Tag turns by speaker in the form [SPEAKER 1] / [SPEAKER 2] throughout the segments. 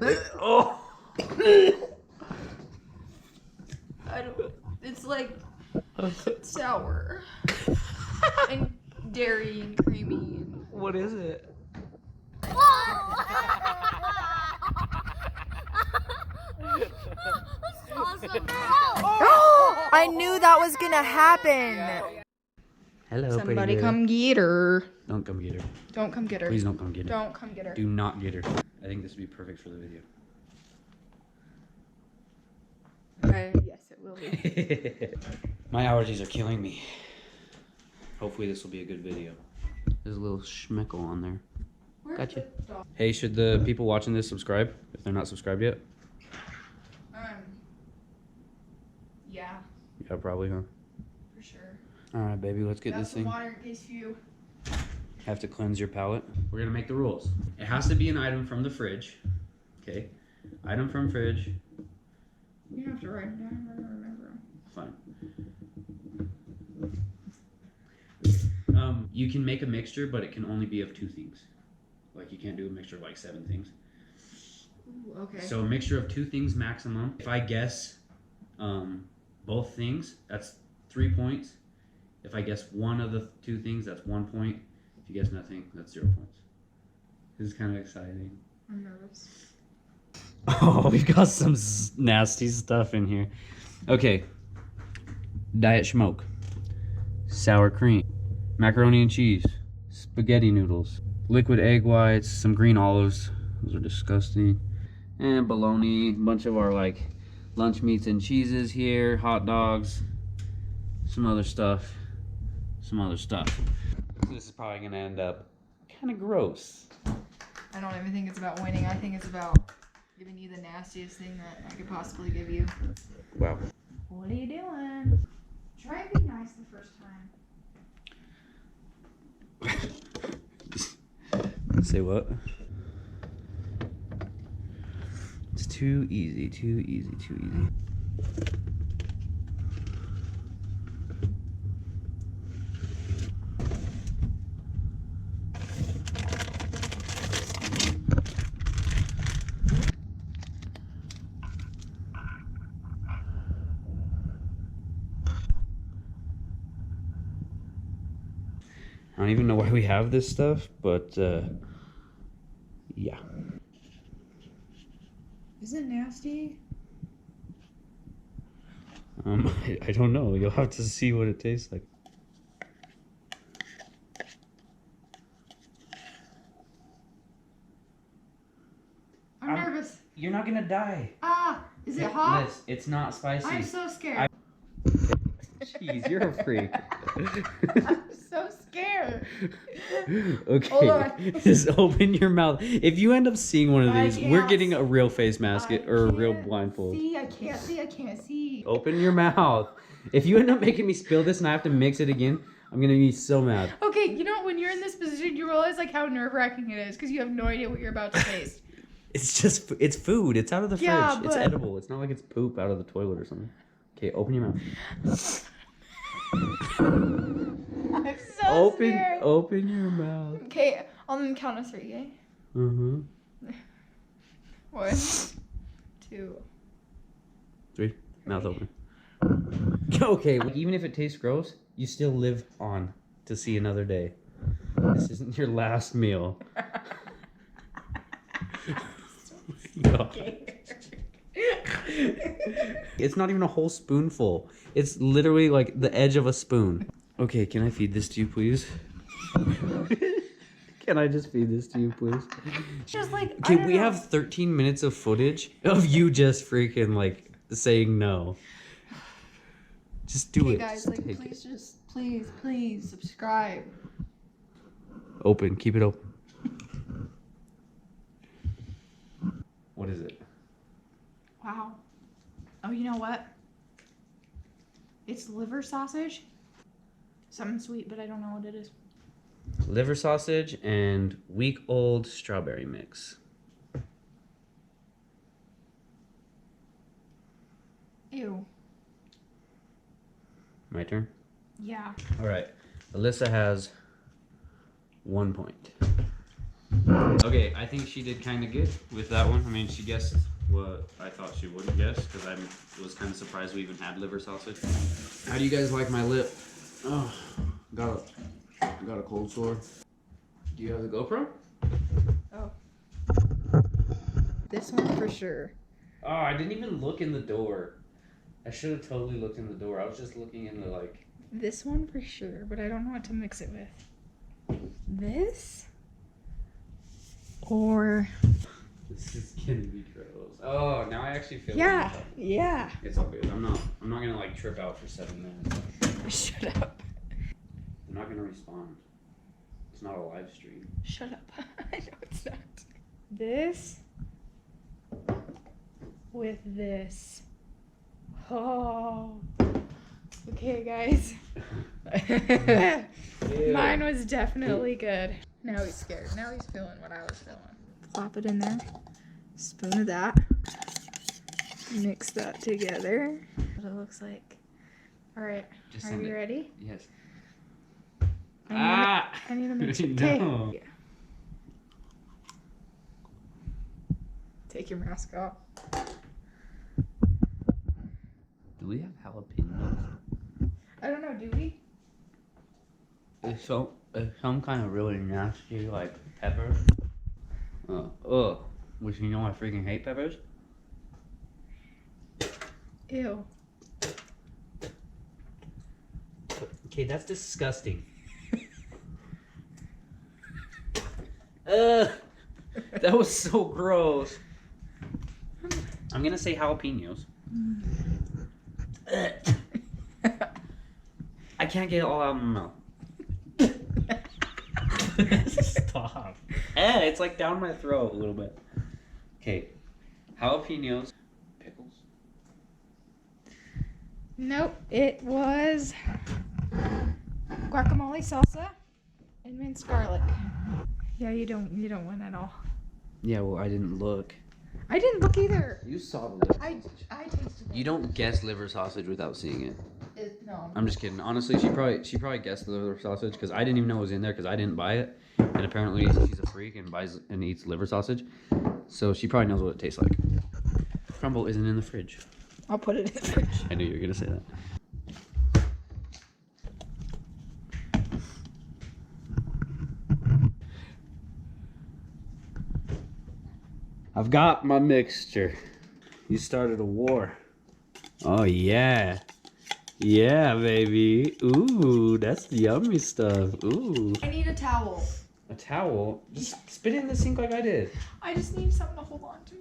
[SPEAKER 1] Oh.
[SPEAKER 2] I don't. It's like sour and dairy and creamy. And...
[SPEAKER 1] What is it?
[SPEAKER 2] I knew that was gonna happen.
[SPEAKER 1] Hello,
[SPEAKER 2] Somebody
[SPEAKER 1] pretty girl.
[SPEAKER 2] come get her.
[SPEAKER 1] Don't come get her.
[SPEAKER 2] Don't come get her.
[SPEAKER 1] Please don't come get her.
[SPEAKER 2] Don't come get her.
[SPEAKER 1] Do not get her. I think this would be perfect for the video.
[SPEAKER 2] Yes, it will be.
[SPEAKER 1] My allergies are killing me. Hopefully this will be a good video. There's a little schmeckle on there.
[SPEAKER 2] Where's
[SPEAKER 1] Gotcha.
[SPEAKER 2] the dog?
[SPEAKER 1] Hey, should the people watching this subscribe if they're not subscribed yet?
[SPEAKER 2] Yeah,
[SPEAKER 1] Yeah, probably, huh?
[SPEAKER 2] for sure.
[SPEAKER 1] All right, baby, let's get this thing.
[SPEAKER 2] Water in case you.
[SPEAKER 1] Have to cleanse your palate. We're gonna make the rules. It has to be an item from the fridge. Okay. Item from fridge.
[SPEAKER 2] You have to write them down. I don't remember them.
[SPEAKER 1] Fine. You can make a mixture, but it can only be of 2 things. Like you can't do a mixture of like 7 things.
[SPEAKER 2] Ooh, okay.
[SPEAKER 1] So a mixture of 2 things maximum. If I guess both things, that's 3 points. If I guess one of the 2 things, that's 1 point. If you guess nothing, that's 0 points. This is kind of exciting.
[SPEAKER 2] I'm nervous.
[SPEAKER 1] Oh, we've got some nasty stuff in here. Okay. Diet schmoke. Sour cream. Macaroni and cheese. Spaghetti noodles. Liquid egg whites. Some green olives. Those are disgusting. And bologna. A bunch of our like lunch meats and cheeses here. Hot dogs. Some other stuff. Some other stuff. This is probably going to end up kind of gross.
[SPEAKER 2] I don't even think it's about winning. I think it's about giving you the nastiest thing that I could possibly give you.
[SPEAKER 1] Wow.
[SPEAKER 2] What are you doing? Try and be nice the first time.
[SPEAKER 1] Say what? It's too easy, too easy, too easy. I don't even know why we have this stuff, but yeah.
[SPEAKER 2] Is it nasty?
[SPEAKER 1] I don't know. You'll have to see what it tastes like.
[SPEAKER 2] I'm nervous.
[SPEAKER 1] You're not gonna die.
[SPEAKER 2] Ah, is it hot?
[SPEAKER 1] Liz, it's not spicy.
[SPEAKER 2] I'm so scared.
[SPEAKER 1] Jeez, you're a freak.
[SPEAKER 2] I'm so scared.
[SPEAKER 1] Okay,
[SPEAKER 2] Hold on.
[SPEAKER 1] just open your mouth. If you end up seeing one of
[SPEAKER 2] I
[SPEAKER 1] these, we're
[SPEAKER 2] can't
[SPEAKER 1] getting a real face mask or a real
[SPEAKER 2] can't
[SPEAKER 1] blindfold.
[SPEAKER 2] See, I can't see. I can't see.
[SPEAKER 1] Open your mouth. If you end up making me spill this and I have to mix it again, I'm gonna be so mad.
[SPEAKER 2] Okay, you know when you're in this position, you realize like how nerve-wracking it is because you have no idea what you're about to taste.
[SPEAKER 1] It's food. It's out of the
[SPEAKER 2] Yeah,
[SPEAKER 1] fridge. It's
[SPEAKER 2] but-
[SPEAKER 1] edible. It's not like it's poop out of the toilet or something. Okay, open your mouth.
[SPEAKER 2] I'm so scared.
[SPEAKER 1] Open your mouth.
[SPEAKER 2] Okay, on the count of 3, okay?
[SPEAKER 1] Mm-hmm.
[SPEAKER 2] 1, 2.
[SPEAKER 1] 3. Mouth open. Okay, even if it tastes gross, you still live on to see another day. This isn't your last meal. God. It's not even a whole spoonful. It's literally like the edge of a spoon. Okay, can I feed this to you, please? Can I just feed this to you, please?
[SPEAKER 2] Just like
[SPEAKER 1] Okay, we have 13 minutes of footage of you just freaking like saying no. Just do it.
[SPEAKER 2] guys,
[SPEAKER 1] Just
[SPEAKER 2] like
[SPEAKER 1] take
[SPEAKER 2] please
[SPEAKER 1] it.
[SPEAKER 2] just please subscribe.
[SPEAKER 1] Open. Keep it open. What is it?
[SPEAKER 2] Wow. Oh, you know what? It's liver sausage. Something sweet, but I don't know what it is.
[SPEAKER 1] Liver sausage and week-old strawberry mix.
[SPEAKER 2] Ew.
[SPEAKER 1] My turn?
[SPEAKER 2] Yeah.
[SPEAKER 1] All right. Alyssa has 1 point. Okay, I think she did kind of good with that one. I mean, she guessed what I thought she wouldn't guess because I was kind of surprised we even had liver sausage. How do you guys like my lip? Oh, got a cold sore. Do you have the GoPro?
[SPEAKER 2] Oh. This one for sure.
[SPEAKER 1] Oh, I didn't even look in the door. I should have totally looked in the door. I was just looking in the like.
[SPEAKER 2] This one for sure, but I don't know what to mix it with. This? Or...
[SPEAKER 1] This is gonna be gross. Oh, now I actually feel.
[SPEAKER 2] Yeah, yeah.
[SPEAKER 1] It's all good. I'm not gonna like trip out for 7 minutes.
[SPEAKER 2] Shut up.
[SPEAKER 1] I'm not gonna respond. It's not a live stream.
[SPEAKER 2] Shut up. I know it's not. This with this. Oh. Okay, guys. Mine was definitely good. Now he's scared. Now he's feeling what I was feeling. Plop it in there. Spoon of that. Mix that together. What it looks like. All right.
[SPEAKER 1] Just
[SPEAKER 2] Are
[SPEAKER 1] send
[SPEAKER 2] you
[SPEAKER 1] it.
[SPEAKER 2] ready?
[SPEAKER 1] Yes.
[SPEAKER 2] I need to mix it.
[SPEAKER 1] No.
[SPEAKER 2] Take your mask off.
[SPEAKER 1] Do we have jalapenos?
[SPEAKER 2] I don't know, do we?
[SPEAKER 1] It's some kind of really nasty like pepper. Which you know I freaking hate peppers.
[SPEAKER 2] Ew.
[SPEAKER 1] Okay, that's disgusting. That was so gross. I'm gonna say jalapenos. I can't get it all out of my mouth. Stop. It's like down my throat a little bit. Okay, jalapenos. Pickles?
[SPEAKER 2] Nope, it was guacamole salsa and minced garlic. Yeah, you don't win at all.
[SPEAKER 1] Yeah, well, I didn't look.
[SPEAKER 2] I didn't look either.
[SPEAKER 1] You saw the liver
[SPEAKER 2] I
[SPEAKER 1] sausage.
[SPEAKER 2] tasted it.
[SPEAKER 1] You don't guess liver sausage without seeing it.
[SPEAKER 2] No.
[SPEAKER 1] I'm just kidding. Honestly, she probably guessed the liver sausage because I didn't even know it was in there because I didn't buy it. And apparently she's a freak and buys and eats liver sausage. So she probably knows what it tastes like. Crumble isn't in the fridge.
[SPEAKER 2] I'll put it in the fridge.
[SPEAKER 1] I knew you were gonna say that. I've got my mixture. You started a war. Oh yeah. Yeah, baby. Ooh, that's the yummy stuff. Ooh.
[SPEAKER 2] I need a towel.
[SPEAKER 1] A towel? Just spit it in the sink like I did.
[SPEAKER 2] I just need something to hold on to.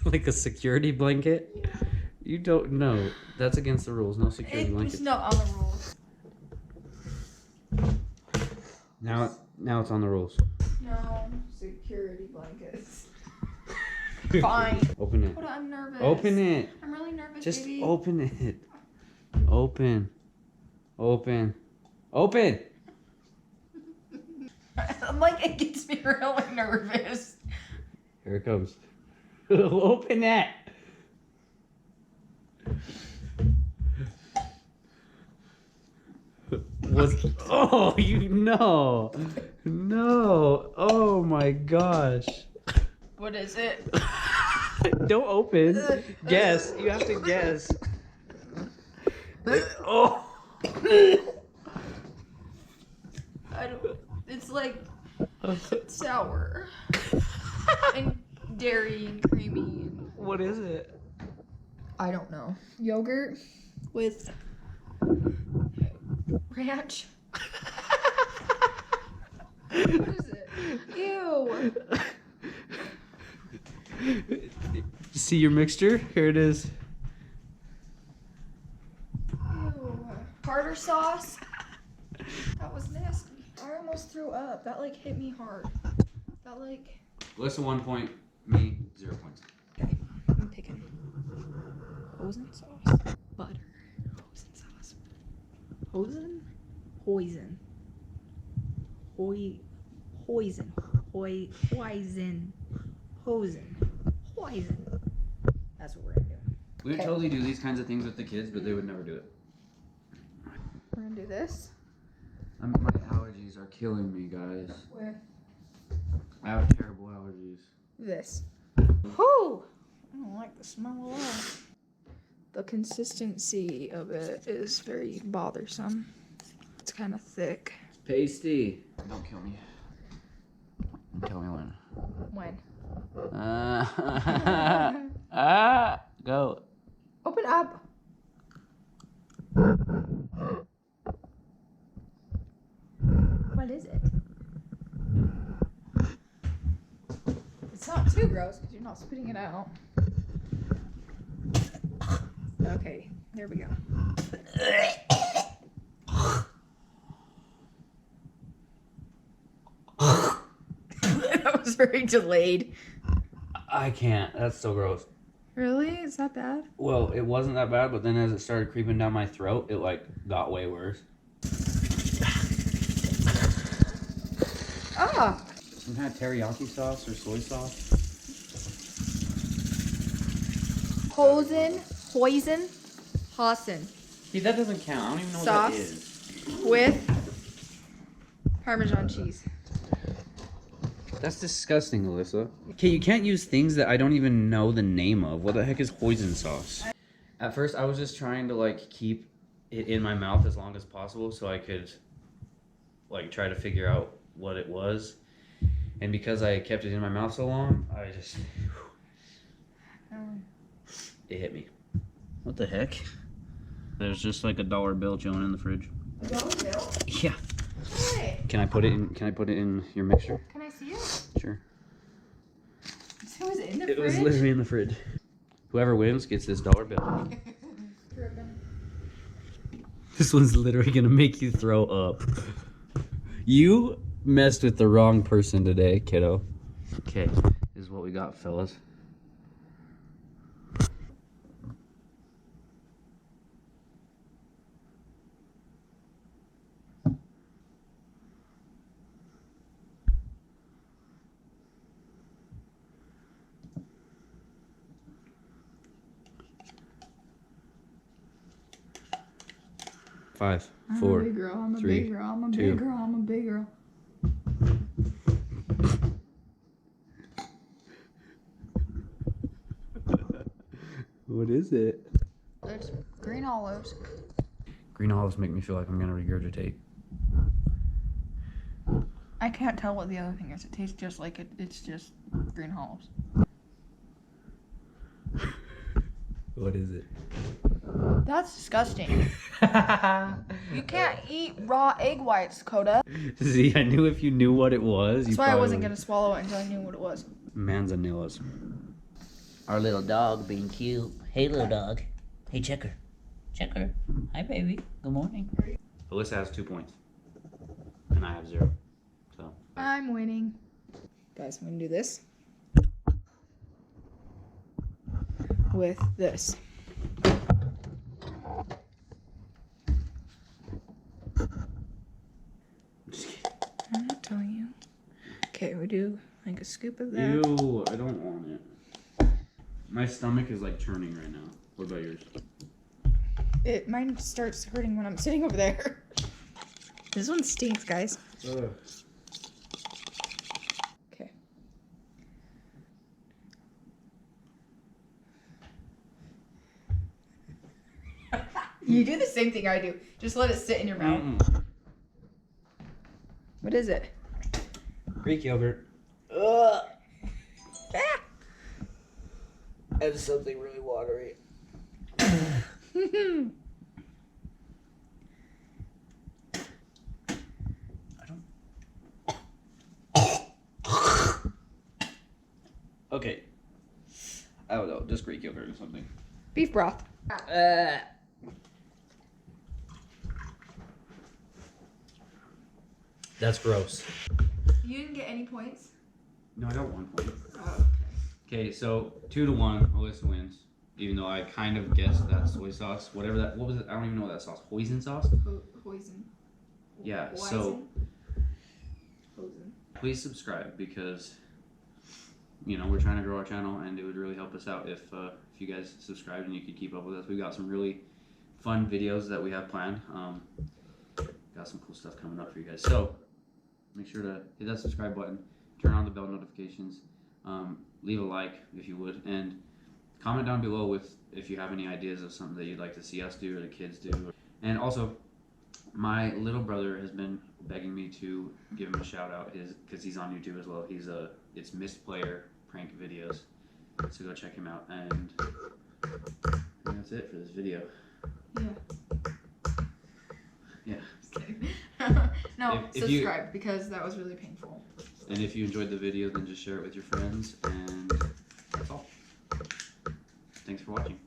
[SPEAKER 1] Like a security blanket?
[SPEAKER 2] Yeah.
[SPEAKER 1] You don't know. That's against the rules. No security
[SPEAKER 2] It's
[SPEAKER 1] blankets.
[SPEAKER 2] not on the rules.
[SPEAKER 1] Now it's on the rules.
[SPEAKER 2] No security blankets. Fine.
[SPEAKER 1] Open it.
[SPEAKER 2] But I'm nervous.
[SPEAKER 1] Open it.
[SPEAKER 2] I'm really nervous,
[SPEAKER 1] Just
[SPEAKER 2] baby.
[SPEAKER 1] open it. Open. Open. Open.
[SPEAKER 2] I'm like, it gets me really nervous.
[SPEAKER 1] Here it comes. Open it. Oh, you know. No. Oh my gosh.
[SPEAKER 2] What is it?
[SPEAKER 1] Don't open. Guess. You have to guess. Oh.
[SPEAKER 2] I don't. It's like sour and dairy and creamy. And
[SPEAKER 1] What is it?
[SPEAKER 2] I don't know. Yogurt with ranch. What is it? Ew.
[SPEAKER 1] See your mixture? Here it is.
[SPEAKER 2] Ew. Tartar sauce. That was nasty. I almost threw up. That like hit me hard. That like.
[SPEAKER 1] Listen, 1 point. Me, 0 points.
[SPEAKER 2] Okay, I'm picking. Hoisin sauce. Butter. Hoisin sauce. Hoisin? Hoisin. Hoisin. Hoisin. Hoisin. Hoisin. That's what we're gonna do.
[SPEAKER 1] We would
[SPEAKER 2] Okay.
[SPEAKER 1] totally do these kinds of things with the kids, but they would never do it.
[SPEAKER 2] We're gonna do this
[SPEAKER 1] My allergies are killing me, guys.
[SPEAKER 2] with
[SPEAKER 1] I have terrible allergies.
[SPEAKER 2] This. Whoo! I don't like the smell at all. The consistency of it is very bothersome. It's kind of thick.
[SPEAKER 1] Pasty. Don't kill me. Tell me when.
[SPEAKER 2] When?
[SPEAKER 1] Go.
[SPEAKER 2] Open up. What is it? It's not too gross because you're not spitting it out. Okay, there we go. That was very delayed.
[SPEAKER 1] I can't. That's so gross.
[SPEAKER 2] Really? Is that bad?
[SPEAKER 1] Well, it wasn't that bad, but then as it started creeping down my throat, it like got way worse.
[SPEAKER 2] Ah!
[SPEAKER 1] Some kind of teriyaki sauce or soy sauce.
[SPEAKER 2] Hoisin, Hassan
[SPEAKER 1] See, that doesn't count. I don't even know what
[SPEAKER 2] Sauce.
[SPEAKER 1] that is.
[SPEAKER 2] with Parmesan cheese.
[SPEAKER 1] That's disgusting, Alyssa. Okay, you can't use things that I don't even know the name of. What the heck is hoisin sauce? At first, I was just trying to like keep it in my mouth as long as possible so I could like try to figure out what it was. And because I kept it in my mouth so long, I just it hit me. What the heck? There's just like a $1 bill chilling in the fridge.
[SPEAKER 2] A dollar bill?
[SPEAKER 1] Yeah.
[SPEAKER 2] Hey,
[SPEAKER 1] Can I put it in? Can I put it in your mixer?
[SPEAKER 2] can I see it?
[SPEAKER 1] Sure.
[SPEAKER 2] So is it in the
[SPEAKER 1] It
[SPEAKER 2] fridge?
[SPEAKER 1] was literally in the fridge. Whoever wins gets this $1 bill. This one's literally gonna make you throw up. You messed with the wrong person today, kiddo. Okay, this is what we got, fellas. Five,
[SPEAKER 2] I'm
[SPEAKER 1] four,
[SPEAKER 2] a big girl, I'm a
[SPEAKER 1] three,
[SPEAKER 2] big girl, I'm a
[SPEAKER 1] two.
[SPEAKER 2] big girl, I'm a big girl.
[SPEAKER 1] What is it?
[SPEAKER 2] It's green olives.
[SPEAKER 1] Green olives make me feel like I'm gonna regurgitate.
[SPEAKER 2] I can't tell what the other thing is. It tastes just like it. It's just green olives.
[SPEAKER 1] What is it?
[SPEAKER 2] That's disgusting. You can't eat raw egg whites, Coda.
[SPEAKER 1] See, I knew if you knew what it was,
[SPEAKER 2] That's why I wasn't gonna swallow it until I knew what it was.
[SPEAKER 1] Manzanillas.
[SPEAKER 3] Our little dog being cute. Hey, little dog. Hey, Checker. Checker. Hi, baby. Good morning.
[SPEAKER 1] Alyssa has 2 points, and I have 0. So
[SPEAKER 2] I'm winning. Guys, I'm gonna do this. With this.
[SPEAKER 1] just kidding.
[SPEAKER 2] I'm not telling you. Okay, we do like a scoop of that.
[SPEAKER 1] Ew, I don't want it. My stomach is like churning right now. What about yours?
[SPEAKER 2] Mine starts hurting when I'm sitting over there. This one stinks, guys.
[SPEAKER 1] Ugh.
[SPEAKER 2] Okay. You do the same thing I do. Just let it sit in your mouth. What is it?
[SPEAKER 1] Greek yogurt.
[SPEAKER 3] Ugh.
[SPEAKER 2] Ah!
[SPEAKER 3] And something really watery.
[SPEAKER 1] Okay. I don't know, just Greek yogurt or something.
[SPEAKER 2] Beef broth.
[SPEAKER 1] That's gross.
[SPEAKER 2] You didn't get any points?
[SPEAKER 1] No, I got 1 point.
[SPEAKER 2] Oh.
[SPEAKER 1] Okay, so 2-1, Alyssa wins. Even though I kind of guessed that soy sauce, whatever that, what was it? I don't even know what that sauce. Hoisin sauce?
[SPEAKER 2] Poison.
[SPEAKER 1] Yeah, so please subscribe because, you know, we're trying to grow our channel and it would really help us out if you guys subscribed and you could keep up with us. We've got some really fun videos that we have planned. Got some cool stuff coming up for you guys. So make sure to hit that subscribe button. turn on the bell notifications, leave a like if you would, and comment down below with if you have any ideas of something that you'd like to see us do or the kids do. And also, my little brother has been begging me to give him a shout out because he's on YouTube as well. It's Missed Player prank videos, so go check him out. And that's it for this video. Yeah.
[SPEAKER 2] Just kidding. No,
[SPEAKER 1] If
[SPEAKER 2] subscribe because that was really painful.
[SPEAKER 1] And if you enjoyed the video, then just share it with your friends, and that's all. Thanks for watching.